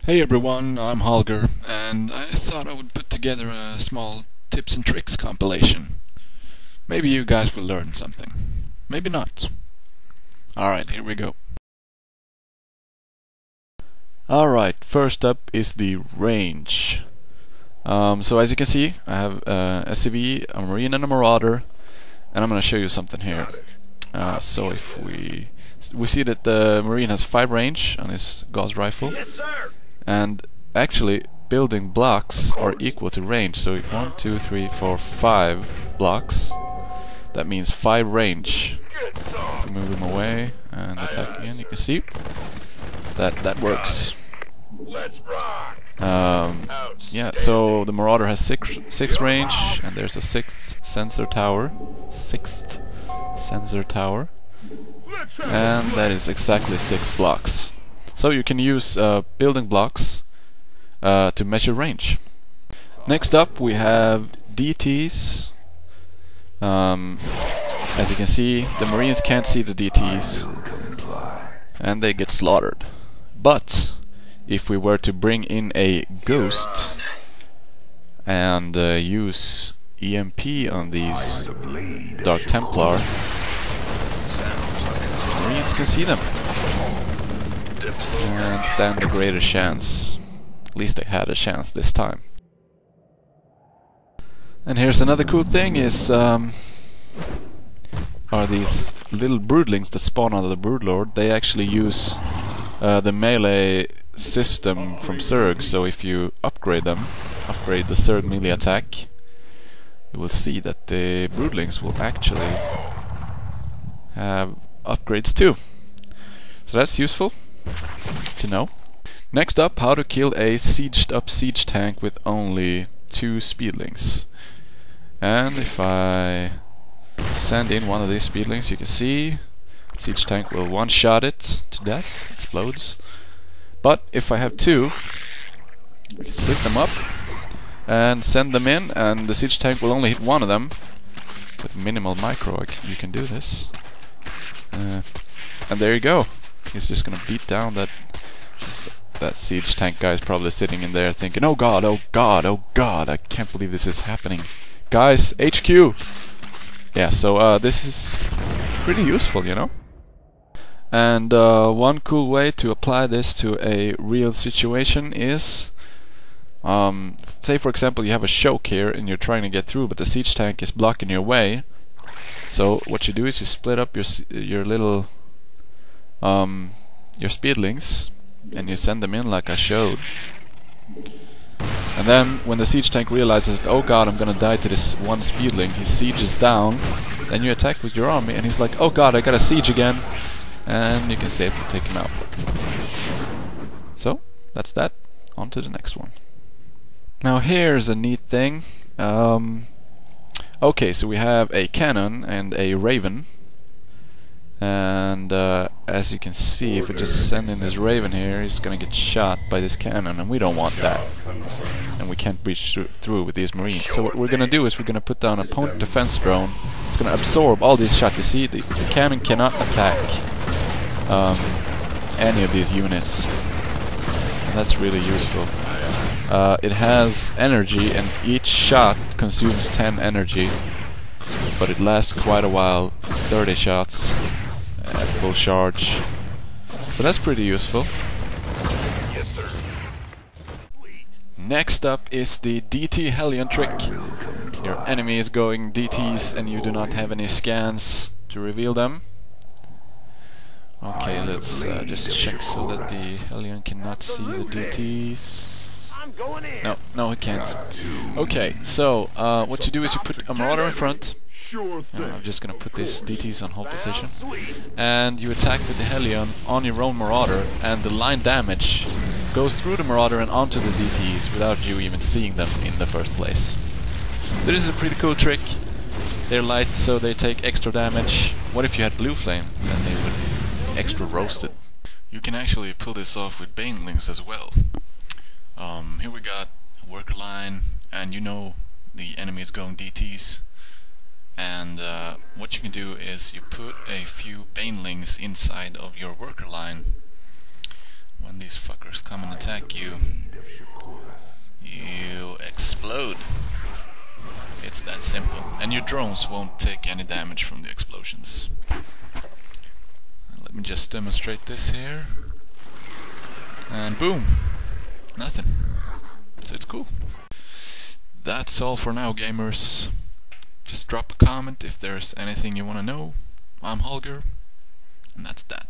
Hey everyone, I'm Holger, and I thought I would put together a small tips and tricks compilation. Maybe you guys will learn something. Maybe not. Alright, here we go. Alright, first up is the range. So as you can see, I have a SCV, a Marine and a Marauder, and I'm going to show you something here. So if we see that the Marine has 5 range on his Gauss rifle. Yes, sir. And actually, building blocks are equal to range. So 1, 2, 3, 4, 5 blocks. That means 5 range. If we move him away and attack again, you can see that works. Let's rock. Yeah. So the Marauder has 6 range, and there's a 6th sensor tower. 6th sensor tower, and that is exactly 6 blocks. So you can use building blocks to measure range. Next up we have DTs. As you can see, the Marines can't see the DTs and they get slaughtered. But if we were to bring in a ghost and use EMP on these Dark Templar, the Marines can see them and stand a greater chance. At least they had a chance this time. And here's another cool thing is are these little broodlings that spawn out of the broodlord. They actually use the melee system from Zerg, so if you upgrade them, upgrade the Zerg melee attack, you will see that the broodlings will actually have upgrades too. So that's useful to know. Next up, how to kill a sieged up siege tank with only 2 speedlings. And if I send in one of these speedlings, you can see siege tank will one-shot it to death, explodes. But if I have 2, I can split them up and send them in, and the siege tank will only hit one of them. With minimal micro, you can do this. And there you go. He's just gonna beat down that siege tank guy is probably sitting in there thinking, oh god, oh god, oh god, I can't believe this is happening. Guys, HQ! Yeah, so this is pretty useful, you know? And one cool way to apply this to a real situation is, say for example you have a choke here and you're trying to get through, but the siege tank is blocking your way. So what you do is you split up your little your speedlings and you send them in like I showed. And then when the siege tank realizes, oh god, I'm gonna die to this one speedling, he sieges down, then you attack with your army and he's like, oh god, I got a siege again, and you can safely take him out. So that's that. On to the next one. Now here's a neat thing. Okay, so we have a cannon and a raven, and as you can see, if we just send in this raven here, he's gonna get shot by this cannon, and we don't want that, and we can't breach through with these marines. So what we're gonna do is we're gonna put down a opponent defense drone. It's gonna absorb all these shots. You see, the cannon cannot attack any of these units, and that's really useful. It has energy, and each shot consumes 10 energy, but it lasts quite a while, 30 shots at full charge. So that's pretty useful. Yes, sir. Next up is the DT Hellion trick. Your enemy is going DTs and you do not have any scans to reveal them. Okay, let's just check so that the Hellion cannot see the DTs. No, it can't. Okay, so what you do is you put a Marauder in front. I'm just gonna put these DTs on hold position, and you attack with the Hellion on your own Marauder, and the line damage goes through the Marauder and onto the DTs without you even seeing them in the first place. This is a pretty cool trick. They're light, so they take extra damage. What if you had Blue Flame? Then they would extra roasted. You can actually pull this off with Banelings as well. Here we got a worker line, and you know the enemy is going DTs, and what you can do is you put a few Banelings inside of your worker line. when these fuckers come and attack you, you explode. It's that simple. And your drones won't take any damage from the explosions. Let me just demonstrate this here. And boom! Nothing. So it's cool. That's all for now, gamers. Just drop a comment if there's anything you want to know. I'm h0lgr, and that's that.